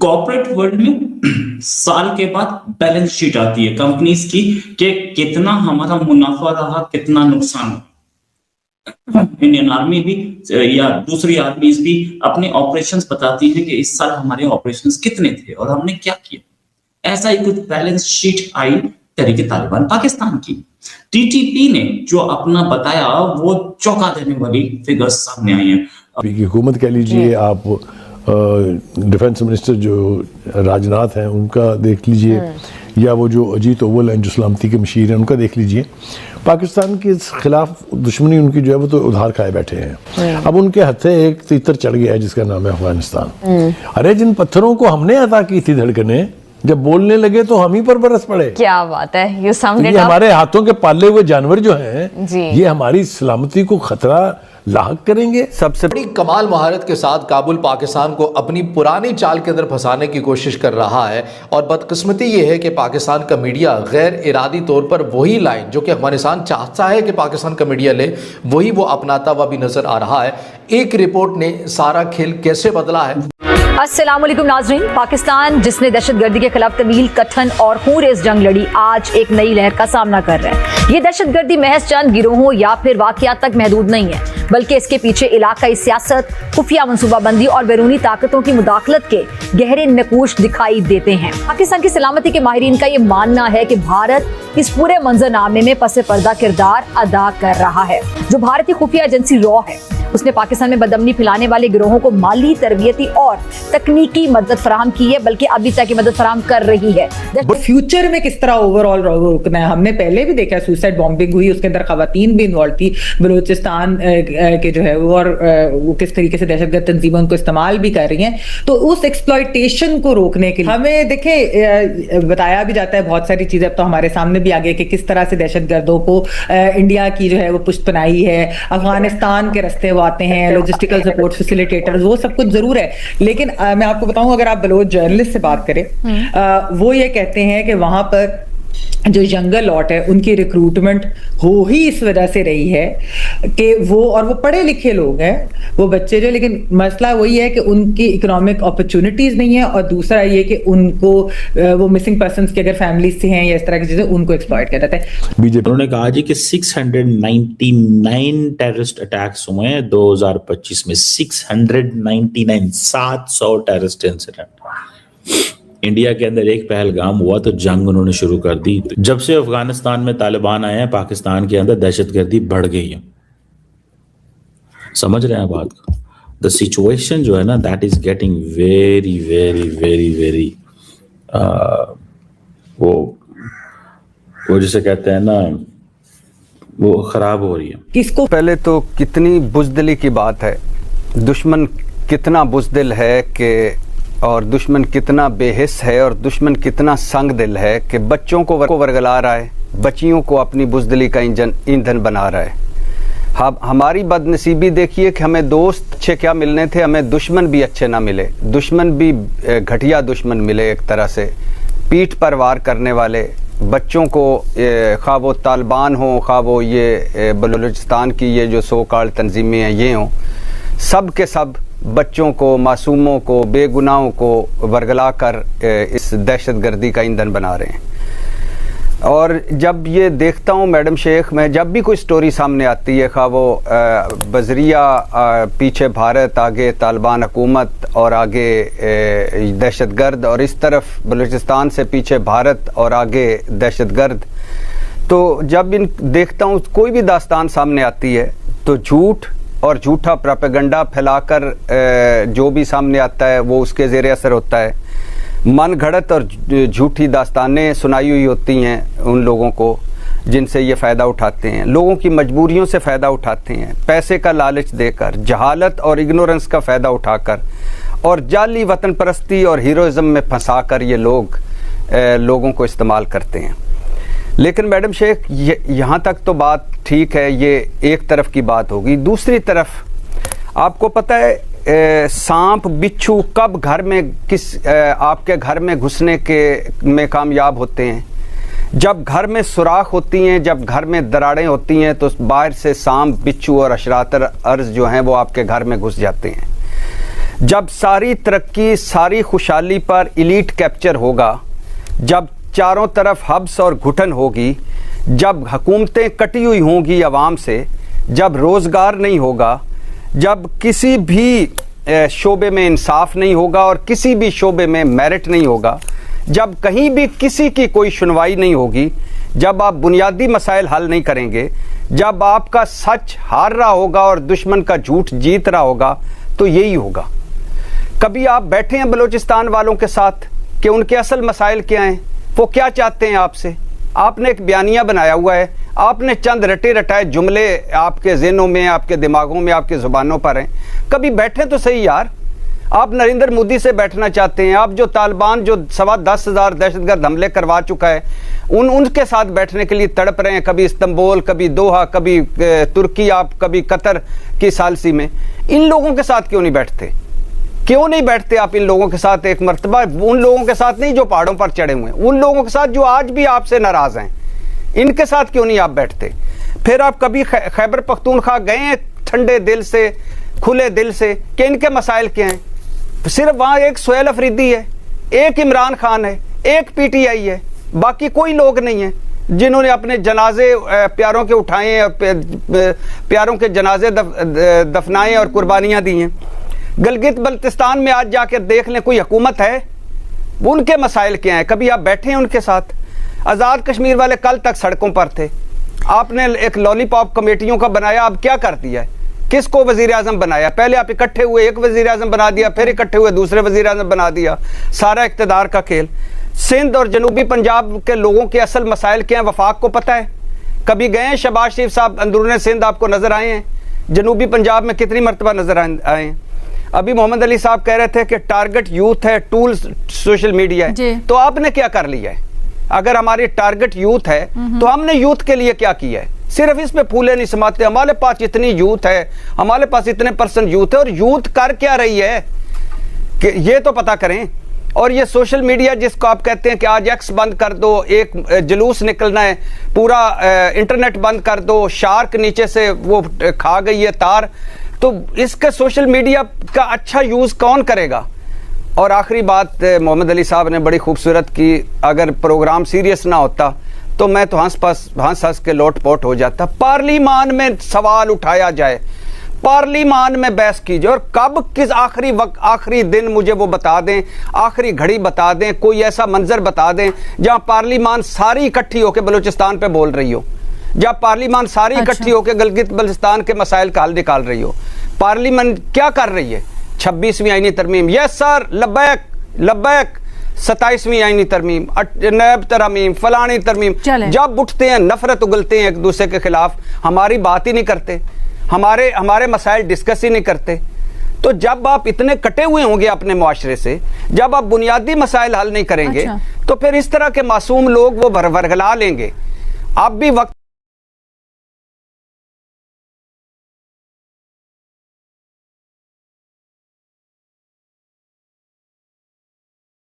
Corporate world में साल के बाद बैलेंस शीट आती है कंपनीज की कि कितना हमारा मुनाफा रहा, कितना नुकसान। इंडियन आर्मी भी या दूसरी आर्मीज भी अपने ऑपरेशंस बताती हैं कि इस साल हमारे ऑपरेशंस कितने थे और हमने क्या किया। ऐसा ही कुछ बैलेंस शीट आई तहरीक तालिबान पाकिस्तान की। टीटीपी ने जो अपना बताया वो चौंका देने वाली फिगर्स सामने आई हैं। हुकूमत कह लीजिए, आप डिफेंस मिनिस्टर जो राजनाथ हैं उनका देख लीजिए, या वो जो अजीत ओवल हैं जो सलामती के मशीर हैं उनका देख लीजिए, पाकिस्तान के खिलाफ दुश्मनी उनकी जो है वो तो उधार खाए बैठे हैं। अब उनके हथे एक तीतर चढ़ गया है जिसका नाम है अफगानिस्तान। अरे जिन पत्थरों को हमने अता की थी धड़कने, जब बोलने लगे तो हम ही पर बरस पड़े। क्या बात है, ये हमारे हाथों के पाले हुए जानवर जो हैं ये हमारी सलामती को खतरा लाहक करेंगे। सबसे बड़ी कमाल महारत के साथ काबुल पाकिस्तान को अपनी पुरानी चाल के अंदर फंसाने की कोशिश कर रहा है, और बदकिस्मती ये है कि पाकिस्तान का मीडिया गैर इरादी तौर पर वही लाइन जो कि अफगानिस्तान चाहता है कि पाकिस्तान का मीडिया ले, वही वो अपनाता हुआ भी नजर आ रहा है। एक रिपोर्ट ने सारा खेल कैसे बदला है। अस्सलाम वालेकुम नाज़रीन, पाकिस्तान जिसने दहशतगर्दी के खिलाफ तवील, कठिन और खूनरेज़ जंग लड़ी, आज एक नई लहर का सामना कर रहा है। ये दहशतगर्दी महज चंद गिरोहों या फिर वाक़यात तक महदूद नहीं है, बल्कि इसके पीछे इलाकाई सियासत, खुफिया मनसूबाबंदी और बैरूनी ताकतों की मुदाखलत के गहरे नकूश दिखाई देते हैं। पाकिस्तान की सलामती के माहिरीन का ये मानना है कि भारत इस पूरे मंजरनामे में पसे पर्दा किरदार अदा कर रहा है। जो भारतीय खुफिया एजेंसी रॉ है, उसने पाकिस्तान में बदअमनी फैलाने वाले गिरोहों को माली, तरबियती और तकनीकी मदद फराहम की है, बल्कि अभी तक की मदद फराहम कर रही है। फ्यूचर में किस तरह ओवरऑल रोकना है, हमने पहले भी देखा सुसाइड बॉम्बिंग हुई, उसके अंदर खवातीन भी इन्वॉल्व थी, बलूचिस्तान के जो है वो, और वो किस तरीके से दहशतगर्द तंजीमें उनको इस्तेमाल भी कर रही हैं। तो उस एक्सप्लॉयटेशन को रोकने के लिए हमें देखें बताया भी जाता है बहुत सारी चीजें, अब तो हमारे सामने भी आ गई कि किस तरह से दहशतगर्दों को इंडिया की जो है वो पुष्ट बनाई है, अफगानिस्तान के रास्ते आते हैं, लॉजिस्टिकल सपोर्ट फैसिलिटेटर्स, वो सब कुछ जरूर है। लेकिन मैं आपको बताऊं, अगर आप बलोच जर्नलिस्ट से बात करें, वो ये कहते हैं कि वहां पर जो यंगर लॉट है उनकी रिक्रूटमेंट हो ही इस वजह से रही है कि वो पढ़े लिखे लोग हैं, वो बच्चे जो, लेकिन मसला वही है कि उनकी इकोनॉमिक अपॉर्चुनिटीज नहीं है, और दूसरा ये कि उनको वो मिसिंग पर्संस की अगर फैमिलीज से हैं या इस तरह की चीजें, उनको एक्सप्लॉइट किया जाता है। बीजेपी उन्होंने कहा जी कि 699 टेररिस्ट अटैक्स हुए हैं 2025 में, 699, 700 टेररिस्ट इंसिडेंट। इंडिया के अंदर एक पहलगाम हुआ तो जंग उन्होंने शुरू कर दी। जब से अफगानिस्तान में तालिबान आए हैं, पाकिस्तान के अंदर दहशतगर्दी बढ़ गई है। समझ रहे हैं बात को? द सिचुएशन जो है ना, that is getting very very very very वो जिसे कहते हैं ना, वो खराब हो रही है। किसको पहले तो कितनी बुज़दिली की बात है, दुश्मन कितना बुज़दिल है कि, और दुश्मन कितना बेहिस है, और दुश्मन कितना संग दिल है कि बच्चों को वर्गला रहा है, बच्चियों को अपनी बुज़दिली का ईंधन बना रहा है। हमारी बदनसीबी देखिए कि हमें दोस्त अच्छे क्या मिलने थे, हमें दुश्मन भी अच्छे ना मिले, दुश्मन भी घटिया दुश्मन मिले, एक तरह से पीठ पर वार करने वाले बच्चों को, खा वो तालिबान हो, खा वो ये बलूचिस्तान की ये जो सो कॉल्ड तंजीमें हैं ये हों, सब के सब बच्चों को, मासूमों को, बेगुनाहों को वर्गला कर इस दहशतगर्दी का ईंधन बना रहे हैं। और जब ये देखता हूँ मैडम शेख, मैं जब भी कोई स्टोरी सामने आती है, खा वो बजरिया पीछे भारत, आगे तालिबान हुकूमत और आगे दहशतगर्द, और इस तरफ बलूचिस्तान से पीछे भारत और आगे दहशतगर्द, तो जब इन देखता हूँ कोई भी दास्तान सामने आती है तो झूठ और झूठा प्रोपेगेंडा फैलाकर जो भी सामने आता है वो उसके ज़ेरे असर होता है। मन घड़त और झूठी दास्तानें सुनाई हुई होती हैं उन लोगों को जिनसे ये फ़ायदा उठाते हैं, लोगों की मजबूरियों से फ़ायदा उठाते हैं, पैसे का लालच देकर, जहालत और इग्नोरेंस का फ़ायदा उठाकर, और जाली वतन परस्ती और हीरोइज़म में फंसा कर ये लोगों को इस्तेमाल करते हैं। लेकिन मैडम शेख, यहाँ तक तो बात ठीक है, ये एक तरफ की बात होगी। दूसरी तरफ आपको पता है सांप बिच्छू कब घर में आपके घर में घुसने में कामयाब होते हैं? जब घर में सुराख होती हैं, जब घर में दरारें होती हैं, तो बाहर से सांप बिच्छू और अशरातर अर्ज जो हैं वो आपके घर में घुस जाते हैं। जब सारी तरक्की सारी खुशहाली पर इलीट कैप्चर होगा, जब चारों तरफ हब्स और घुटन होगी, जब हुकूमतें कटी हुई होंगी आवाम से, जब रोज़गार नहीं होगा, जब किसी भी शोबे में इंसाफ नहीं होगा और किसी भी शोबे में मेरिट नहीं होगा, जब कहीं भी किसी की कोई सुनवाई नहीं होगी, जब आप बुनियादी मसाइल हल नहीं करेंगे, जब आपका सच हार रहा होगा और दुश्मन का झूठ जीत रहा होगा, तो यही होगा। कभी आप बैठे हैं बलूचिस्तान वालों के साथ कि उनके असल मसाइल क्या हैं, वो क्या चाहते हैं आपसे? आपने एक बयानिया बनाया हुआ है, आपने चंद रटे रटाए जुमले आपके ज़हनों में, आपके दिमागों में, आपके ज़ुबानों पर हैं। कभी बैठे तो सही यार। आप नरेंद्र मोदी से बैठना चाहते हैं, आप जो तालिबान जो 10,000 दहशतगर्द हमले करवा चुका है उनके साथ बैठने के लिए तड़प रहे हैं, कभी इस्तांबुल, कभी दोहा, कभी तुर्की, आप कभी कतर की सालसी में। इन लोगों के साथ क्यों नहीं बैठते? क्यों नहीं बैठते आप इन लोगों के साथ एक मर्तबा? उन लोगों के साथ नहीं जो पहाड़ों पर चढ़े हुए हैं, उन लोगों के साथ जो आज भी आपसे नाराज हैं, इनके साथ क्यों नहीं आप बैठते? फिर आप कभी खैबर पख्तूनख्वा गए हैं ठंडे दिल से, खुले दिल से कि इनके मसाइल क्या हैं? सिर्फ वहाँ एक सोहेल अफरीदी है, एक इमरान खान है, एक पीटीआई है, बाकी कोई लोग नहीं है जिन्होंने अपने जनाजे प्यारों के उठाए हैं और प्यारों के जनाजे दफनाए और कुर्बानियाँ दी हैं। गिलगित बल्तिस्तान में आज जाकर देख लें, कोई हुकूमत है? उनके मसाइल क्या हैं? कभी आप बैठे हैं उनके साथ? आज़ाद कश्मीर वाले कल तक सड़कों पर थे, आपने एक लॉलीपॉप कमेटियों का बनाया, अब क्या कर दिया है? किसको वजीर आज़म बनाया? पहले आप इकट्ठे हुए एक वजीर आज़म बना दिया, फिर इकट्ठे हुए दूसरे वजीर आज़म बना दिया, सारा इक़्तिदार का खेल। सिंध और जनूबी पंजाब के लोगों के असल मसाइल क्या हैं वफाक को पता है? कभी गए हैं शहबाज शरीफ साहब अंदरूनी सिंध आपको नजर आए हैं? जनूबी पंजाब में कितनी मरतबा नजर आए हैं? अभी मोहम्मद अली साहब कह रहे थे कि टारगेट यूथ है, टूल सोशल मीडिया है, तो आपने क्या कर लिया है? अगर हमारी टारगेट यूथ है तो हमने यूथ के लिए क्या किया है? सिर्फ इस पे फूले नहीं समाते। हमारे पास इतनी यूथ है, हमारे पास इतने % यूथ है, और यूथ कर क्या रही है कि ये तो पता करें। और ये सोशल मीडिया जिसको आप कहते हैं कि आज एक्स बंद कर दो, एक जुलूस निकलना है, पूरा इंटरनेट बंद कर दो, शार्क नीचे से वो खा गई है तार, तो इसका सोशल मीडिया का अच्छा यूज़ कौन करेगा? और आखिरी बात मोहम्मद अली साहब ने बड़ी खूबसूरत की, अगर प्रोग्राम सीरियस ना होता तो मैं तो हंस के लोट पोट हो जाता। पार्लिमान में सवाल उठाया जाए, पार्लिमान में बहस कीजिए, और कब किस आखिरी वक्त, आखिरी दिन मुझे वो बता दें, आखिरी घड़ी बता दें, कोई ऐसा मंजर बता दें जहां पार्लिमान सारी इकट्ठी होकर बलूचिस्तान पे बोल रही हो, जब पार्लिमान सारी इकट्ठी होकर गिलगित बल्तिस्तान के मसाइल का हल निकाल रही हो। पार्लियामेंट क्या कर रही है? 26वीं आईनी तरमीम, यस सर, लब्बैक लब्बैक, 27वीं आईनी तरमीम, नैब तरमीम, फलानी तरमीम, जब उठते हैं नफरत उगलते हैं एक दूसरे के खिलाफ, हमारी बात ही नहीं करते, हमारे मसाइल डिस्कस ही नहीं करते। तो जब आप इतने कटे हुए होंगे अपने मुआशरे से, जब आप बुनियादी मसाइल हल नहीं करेंगे, तो फिर इस तरह के मासूम लोग वो वर्गला लेंगे। आप भी वक्त